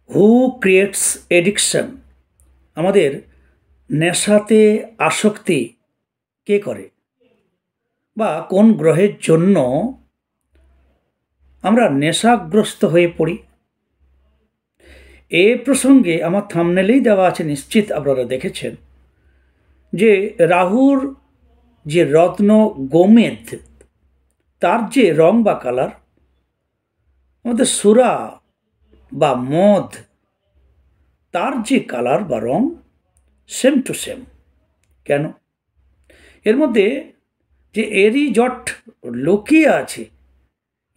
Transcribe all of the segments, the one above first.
Who creates addiction, আমাদের নেশাতে আসক্তি কে করে, বা কোন গ্রহের জন্য আমরা নেশাগ্রস্ত হয়ে পড়ি? এ প্রসঙ্গে আমার থাম্বনেলেই দেওয়া আছে, নিশ্চিত আপনারা দেখেছেন, যে রাহুর যে রত্ন গোমেদ, তার যে রং বা কালার, আমাদের সুরা বা মদ, তার যে কালার বা রং সেম টু সেম। কেন? এর মধ্যে যে এরই জট লুকিয়ে আছে,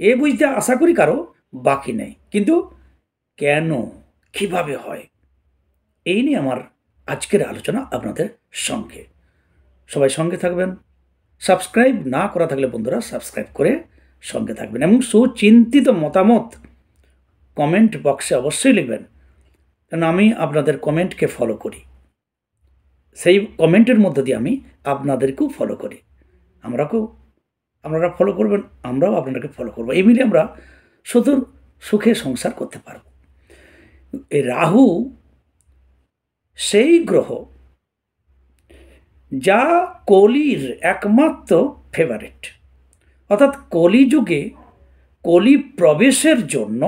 এ বুঝতে আশা করি কারো বাকি নেই। কিন্তু কেন, কিভাবে হয়, এই নিয়ে আমার আজকের আলোচনা আপনাদের সঙ্গে। সবাই সঙ্গে থাকবেন। সাবস্ক্রাইব না করা থাকলে বন্ধুরা সাবস্ক্রাইব করে সঙ্গে থাকবেন, এবং সুচিন্তিত মতামত কমেন্ট বক্সে অবশ্যই লিখবেন, কারণ আমি আপনাদের কমেন্টকে ফলো করি। সেই কমেন্টের মধ্য দিয়ে আমি আপনাদেরকেও ফলো করি, আপনারা ফলো করবেন, আমরাও আপনাদেরকে ফলো করবো। এই মিলে আমরা শুধু সুখে সংসার করতে পারব। এই রাহু সেই গ্রহ যা কলির একমাত্র ফেভারিট, অর্থাৎ কলিযুগে কলি প্রবেশের জন্য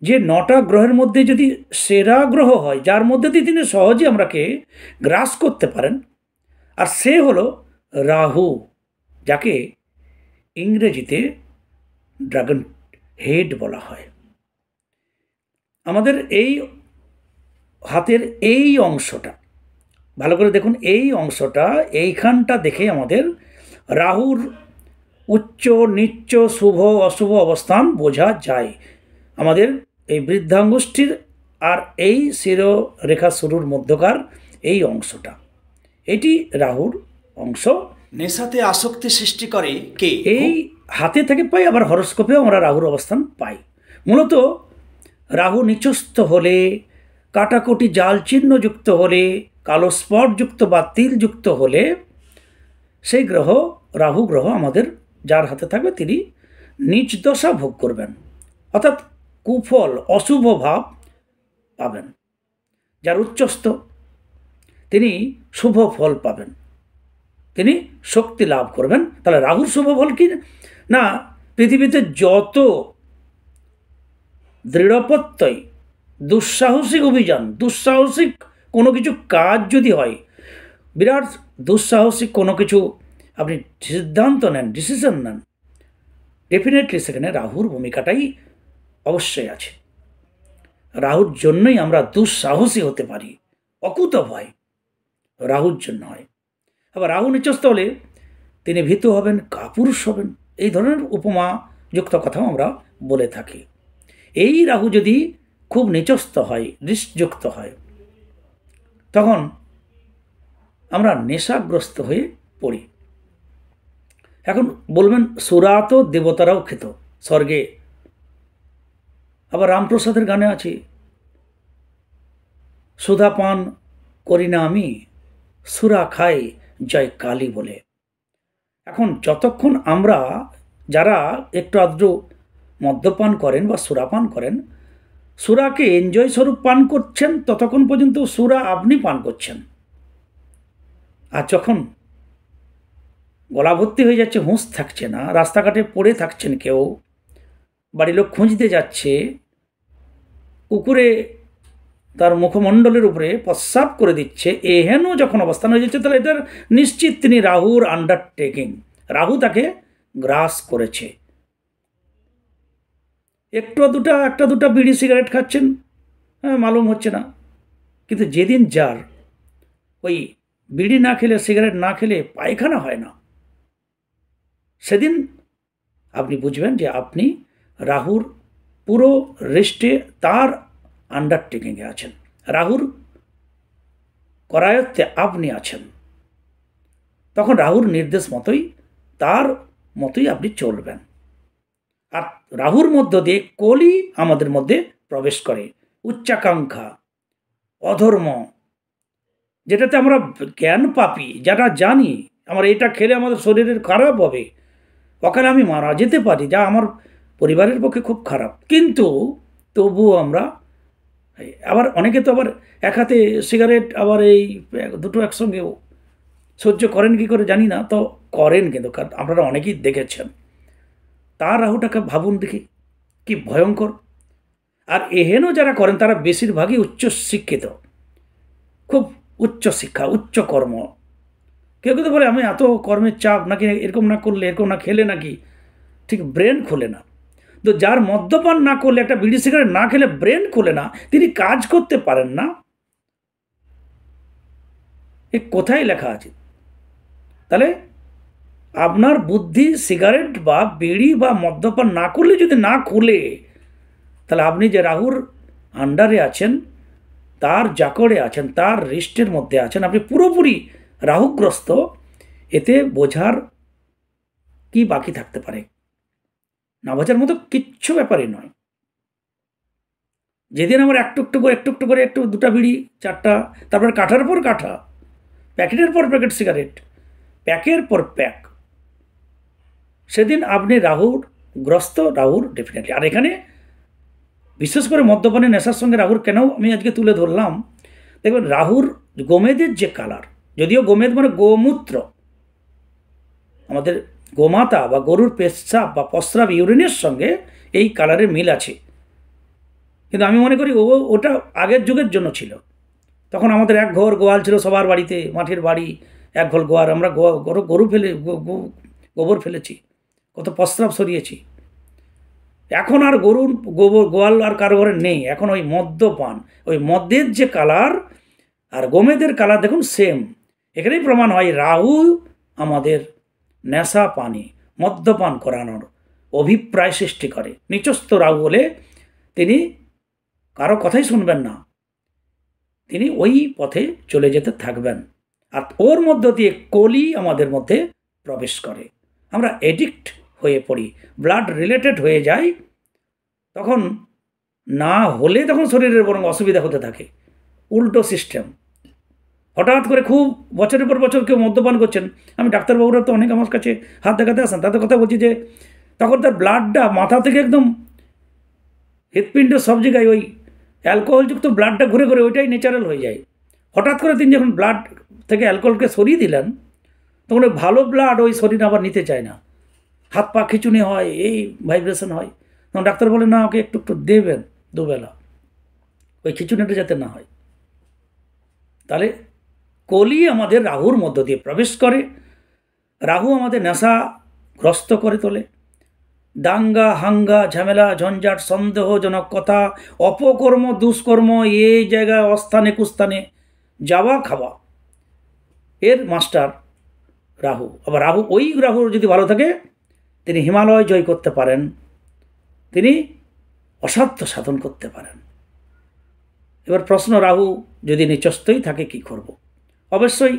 যে 9টা গ্রহের মধ্যে যদি সেরা গ্রহ হয়, যার মধ্যে দিয়ে তিনি সহজে আমরাকে গ্রাস করতে পারেন, আর সে হলো রাহু, যাকে ইংরেজিতে ড্রাগন হেড বলা হয়। আমাদের এই হাতের এই অংশটা ভালো করে দেখুন, এই অংশটা, এইখানটা দেখে আমাদের রাহুর উচ্চ নিচ্চ শুভ অশুভ অবস্থান বোঝা যায়। আমাদের এই বৃদ্ধাঙ্গুষ্ঠীর আর এই শিরোরেখা শুরুর মধ্যকার এই অংশটা, এটি রাহুর অংশ। নেশাতে আসক্তি সৃষ্টি করে কে? এই হাতে থেকে পাই, আবার হরস্কোপেও আমরা রাহুর অবস্থান পাই। মূলত রাহু নিচস্থ হলে, কাটাকুটি জাল চিহ্নযুক্ত হলে, কালো স্পটযুক্ত বা তিলযুক্ত হলে, সেই গ্রহ, রাহু গ্রহ আমাদের যার হাতে থাকবে তিনি নিচ দশা ভোগ করবেন, অর্থাৎ কুফল অশুভ ভাব পাবেন। যার উচ্চস্থ তিনি শুভ ফল পাবেন, তিনি শক্তি লাভ করবেন। তাহলে রাহুর শুভ ফল কি না, পৃথিবীতে যত দৃঢ়প্রত্যয়, দুঃসাহসিক অভিযান, দুঃসাহসিক কোনো কিছু কাজ যদি হয়, বিরাট দুঃসাহসিক কোনো কিছু আপনি সিদ্ধান্ত নেন, ডিসিশন নেন, ডেফিনেটলি সেখানে রাহুর ভূমিকাটাই অবশ্যই আছে। রাহুর জন্যই আমরা দুঃসাহসী হতে পারি, অকুত ভয় রাহুর জন্য হয়। আবার রাহু নিচস্থ হলে তিনি ভীতু হবেন, কাপুরুষ হবেন, এই ধরনের উপমাযুক্ত কথাও আমরা বলে থাকি। এই রাহু যদি খুব নিচস্থ হয়, দৃষ্টযুক্ত হয়, তখন আমরা নেশাগ্রস্ত হয়ে পড়ি। এখন বলবেন, সুরা তো দেবতারাও খেত স্বর্গে। আবার রামপ্রসাদের গানে আছে, সুধা পান করি না আমি, সুরা খাই জয় কালী বলে। এখন যতক্ষণ আমরা, যারা একটু আধটু মদ্যপান করেন বা সুরাপান করেন, সুরাকে এনজয় স্বরূপ পান করছেন, ততক্ষণ পর্যন্ত সুরা আপনি পান করছেন। আর যখন গলা ভর্তি হয়ে যাচ্ছে, হুঁশ থাকছে না, রাস্তাঘাটে পড়ে থাকছেন, কেউ বাড়ির লোক খুঁজতে যাচ্ছে, কুকুরে তার মুখমণ্ডলের উপরে প্রস্রাব করে দিচ্ছে, এহেন যখন অবস্থান হয়ে যাচ্ছে, তাহলে এটার নিশ্চিত তিনি রাহুর আন্ডারটেকিং, রাহু তাকে গ্রাস করেছে। একটা দুটা বিড়ি সিগারেট খাচ্ছেন, মালুম হচ্ছে না, কিন্তু যেদিন যার ওই বিড়ি না খেলে, সিগারেট না খেলে পায়খানা হয় না, সেদিন আপনি বুঝবেন যে আপনি রাহুর পুরো রেস্টে, তার আন্ডারটেকিংয়ে আছেন, রাহুর করায়ত্তে আপনি আছেন। তখন রাহুর নির্দেশ মতোই, তার মতোই আপনি চলবেন। আর রাহুর মধ্য দিয়ে কলি আমাদের মধ্যে প্রবেশ করে, উচ্চাকাঙ্ক্ষা, অধর্ম, যেটাতে আমরা জ্ঞান পাপি, যারা জানি আমার এটা খেলে আমাদের শরীরের খারাপ হবে, অকালে আমি মারা যেতে পারি, যা আমার পরিবারের পক্ষে খুব খারাপ, কিন্তু তবুও আমরা আবার অনেকে তো আবার এক হাতে সিগারেট আবার এই দুটো একসঙ্গেও সহ্য করেন কি করে জানি না, তো করেন কিন্তু, কারণ আপনারা অনেকেই দেখেছেন। তার রাহুটাকে ভাবুন দেখি কি ভয়ঙ্কর। আর এহেনও যারা করেন তারা বেশিরভাগই উচ্চ শিক্ষিত, খুব উচ্চ শিক্ষা, উচ্চ কর্ম। কেউ কেউ তো বলে আমি এত কর্মের চাপ, নাকি এরকম না করলে, এরকম না খেলে নাকি ঠিক ব্রেন খোলে না। তো যার মদ্যপান না করলে, একটা বিড়ি সিগারেট না খেলে ব্রেন খোলে না, তিনি কাজ করতে পারেন না, এ কোথায় লেখা আছে? তাহলে আপনার বুদ্ধি সিগারেট বা বিড়ি বা মদ্যপান না করলে যদি না খুলে, তাহলে আপনি যে রাহুর আন্ডারে আছেন, তার জাকড়ে আছেন, তার রিস্টের মধ্যে আছেন, আপনি পুরোপুরি রাহুগ্রস্ত। এতে বোঝার কি বাকি থাকতে পারে? না বোঝার মতো কিচ্ছু ব্যাপারই নয়। যেদিন আমার একটু একটু করে একটু দুটা বিড়ি, চারটা, তারপর কাঠার পর কাঠা, প্যাকেটের পর প্যাকেট সিগারেট, প্যাকের পর প্যাক, সেদিন আপনি রাহুর গ্রস্ত, রাহুর ডেফিনেটলি। আর এখানে বিশেষ করে মদ্যপানের নেশার সঙ্গে রাহুর কেন আমি আজকে তুলে ধরলাম, দেখবেন রাহুর গোমেদের যে কালার, যদিও গোমেদ মানে গোমূত্র, আমাদের গোমাতা বা গরুর পেশাব বা প্রস্রাব, ইউরিনের সঙ্গে এই কালারের মিল আছে, কিন্তু আমি মনে করি ওটা আগের যুগের জন্য ছিল। তখন আমাদের এক ঘর গোয়াল ছিল সবার বাড়িতে, মাটির বাড়ি, এক ঘর গোয়াল, আমরা গরু ফেলে গোবর ফেলেছি, কত প্রস্রাব সরিয়েছি। এখন আর গরুর গোবর গোয়াল আর কারো ঘরে নেই, এখন ওই মদ্যপান, ওই মদ্যের যে কালার আর গোমেদের কালার দেখুন সেম। এখানেই প্রমাণ হয় রাহু আমাদের নেশা পানি, মদ্যপান করানোর অভিপ্রায় সৃষ্টি করে। নিচস্থ রাহু হলে তিনি কারো কথাই শুনবেন না, তিনি ওই পথে চলে যেতে থাকবেন। আর ওর মধ্য দিয়ে কলি আমাদের মধ্যে প্রবেশ করে, আমরা এডিক্ট হয়ে পড়ি, ব্লাড রিলেটেড হয়ে যাই। তখন না হলে তখন শরীরের বরং অসুবিধা হতে থাকে, উল্টো সিস্টেম। হঠাৎ করে খুব বছরের পর বছর কেউ মদ্যপান করছেন, আমি ডাক্তারবাবুরা তো অনেক আমার কাছে হাত দেখাতে আসেন, তাদের কথা বলছি যে তখন তার ব্লাডটা মাথা থেকে একদম হৃৎপিণ্ড সব জায়গায় ওই অ্যালকোহলযুক্ত ব্লাডটা ঘুরে ঘুরে ওইটাই ন্যাচারাল হয়ে যায়। হঠাৎ করে তিনি যখন ব্লাড থেকে অ্যালকোহলকে সরিয়ে দিলেন, তখন ওই ভালো ব্লাড ওই শরীর আবার নিতে চায় না, হাত পা খিচুনি হয়, এই ভাইব্রেশন হয়। তখন ডাক্তার বলে না, ওকে একটু একটু দেবেন দুবেলা, ওই খিচুনিটা যাতে না হয়। তাহলে কলি আমাদের রাহুর মধ্য দিয়ে প্রবেশ করে, রাহু আমাদের নেশাগ্রস্ত করে তোলে। দাঙ্গা হাঙ্গা, ঝামেলা ঝঞ্ঝাট, সন্দেহজনক কথা, অপকর্ম দুষ্কর্ম, এই জায়গায় অস্থানে কুস্থানে যাওয়া খাওয়া, এর মাস্টার রাহু। আবার রাহু, ওই রাহু যদি ভালো থাকে, তিনি হিমালয় জয় করতে পারেন, তিনি অসাধ্য সাধন করতে পারেন। এবার প্রশ্ন, রাহু যদি নিচস্থই থাকে কি করব? অবশ্যই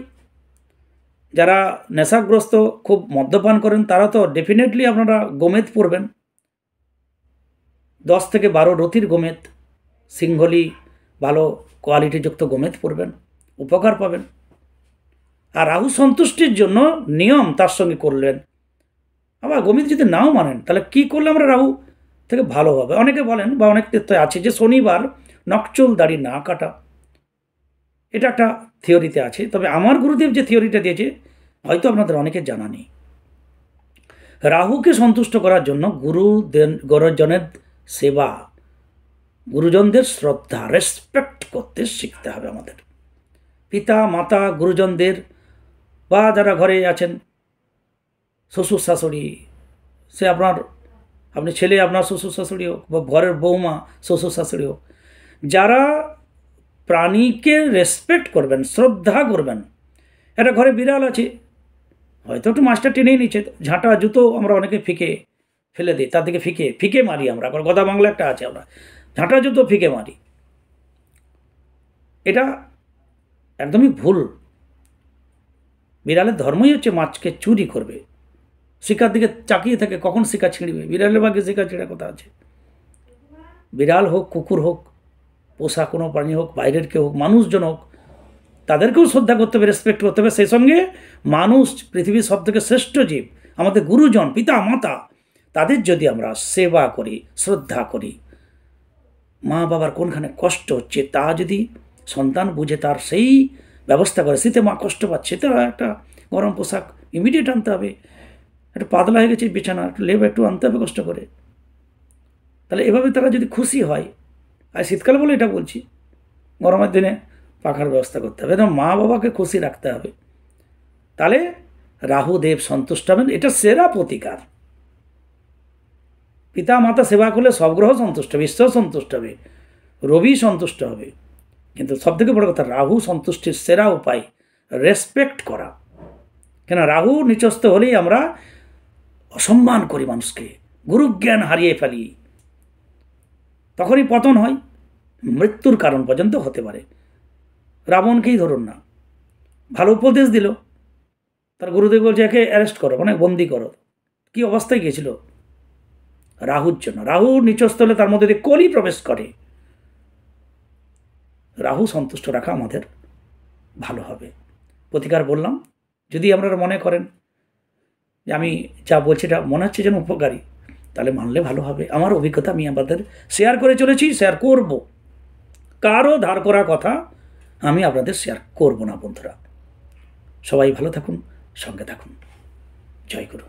যারা নেশাগ্রস্ত, খুব মদ্যপান করেন, তারা তো ডেফিনেটলি আপনারা গোমেদ পড়বেন, 10 থেকে 12 রতির গোমেদ, সিংহলি ভালো কোয়ালিটিযুক্ত গোমেদ পড়বেন, উপকার পাবেন। আর রাহু সন্তুষ্টির জন্য নিয়ম তার সঙ্গে করলেন। আবার গোমেদ যদি নাও মানেন, তাহলে কি করলে আমরা রাহু থেকে ভালো হবে? অনেকে বলেন বা অনেক তথ্য আছে যে শনিবার নকচুল দাড়ি না কাটা, এটা একটা থিওরিতে আছে। তবে আমার গুরুদেব যে থিওরিটা দিয়েছে হয়তো আপনাদের অনেকের জানা নেই। রাহুকে সন্তুষ্ট করার জন্য গুরুজনের সেবা, গুরুজনদের শ্রদ্ধা, রেসপেক্ট করতে শিখতে হবে আমাদের। পিতা মাতা, গুরুজনদের, বা যারা ঘরে আছেন, শ্বশুর শাশুড়ি, সে আপনি ছেলে আপনার শ্বশুর শাশুড়ি হোক, বা ঘরের বৌমা শ্বশুর শাশুড়ি হোক, যারা প্রাণীকে রেসপেক্ট করবেন, শ্রদ্ধা করবেন। একটা ঘরে বিড়াল আছে, হয়তো একটু মাছটা টেনেই নিচ্ছে, ঝাঁটা জুতো আমরা অনেকে ফিকে ফেলে দিই, তার থেকে ফিকে মারি আমরা। গদা বাংলা একটা আছে, আমরা ঝাঁটা জুতো ফিকে মারি, এটা একদমই ভুল। বিড়ালের ধর্মই হচ্ছে মাছকে চুরি করবে, শিকার দিকে চাকিয়ে থাকে কখন শিকার ছিঁড়বে। বিড়ালের ভাগ্যে শিকার ছিঁড়া কথা আছে। বিড়াল হোক, কুকুর হোক, পোষা কোনো প্রাণী হোক, বাইরের কেউ হোক, মানুষজন হোক, তাদেরকেও শ্রদ্ধা করতে হবে, রেসপেক্ট করতে হবে। সেই সঙ্গে মানুষ পৃথিবীর সবথেকে শ্রেষ্ঠ জীব, আমাদের গুরুজন, পিতা মাতা, তাদের যদি আমরা সেবা করি, শ্রদ্ধা করি, মা বাবার কোনখানে কষ্ট হচ্ছে তা যদি সন্তান বুঝে তার সেই ব্যবস্থা করে, শীতে মা কষ্ট পাচ্ছে, তো একটা গরম পোশাক ইমিডিয়েট আনতে হবে, একটু পাতলা হয়ে গেছে বিছানা, একটু লেপ একটু আনতে হবে কষ্ট করে। তাহলে এভাবে তারা যদি খুশি হয়, আর শীতকাল বলে এটা বলছি, গরমের দিনে পাখার ব্যবস্থা করতে হবে, এবং মা বাবাকে খুশি রাখতে হবে, তাহলে রাহুদেব সন্তুষ্ট হবেন। এটা সেরা প্রতিকার। পিতা মাতা সেবা করলে সব গ্রহ সন্তুষ্ট হবে, ঈশ্বর সন্তুষ্ট হবে, রবি সন্তুষ্ট হবে, কিন্তু সবথেকে বড় কথা রাহু সন্তুষ্টির সেরা উপায় রেসপেক্ট করা। কেন রাহু নিচস্থ হলেই আমরা অসম্মান করি মানুষকে, গুরুজ্ঞান হারিয়ে ফেলি, তখনই পতন হয়, মৃত্যুর কারণ পর্যন্ত হতে পারে। রাবণকেই ধরুন না, ভালো উপদেশ দিল, তার গুরুদেব বলছে একে অ্যারেস্ট করো, মানে বন্দি করো, কি অবস্থায় গিয়েছিল? রাহুর জন্য। রাহু নিচস্থ হলে তার মধ্যে দিয়ে কলি প্রবেশ করে। রাহু সন্তুষ্ট রাখা আমাদের ভালো হবে। প্রতিকার বললাম, যদি আপনারা মনে করেন যে আমি যা বলছি এটা মনে হচ্ছে যেন উপকারী, তাহলে মানলে ভালো হবে। আমার অভিজ্ঞতা আমি আপনাদের শেয়ার করে চলেছি, শেয়ার করব। কারো ধার করা কথা আমি আপনাদের শেয়ার করব না বন্ধুরা। সবাই ভালো থাকুন, সঙ্গে থাকুন। জয় গুরু।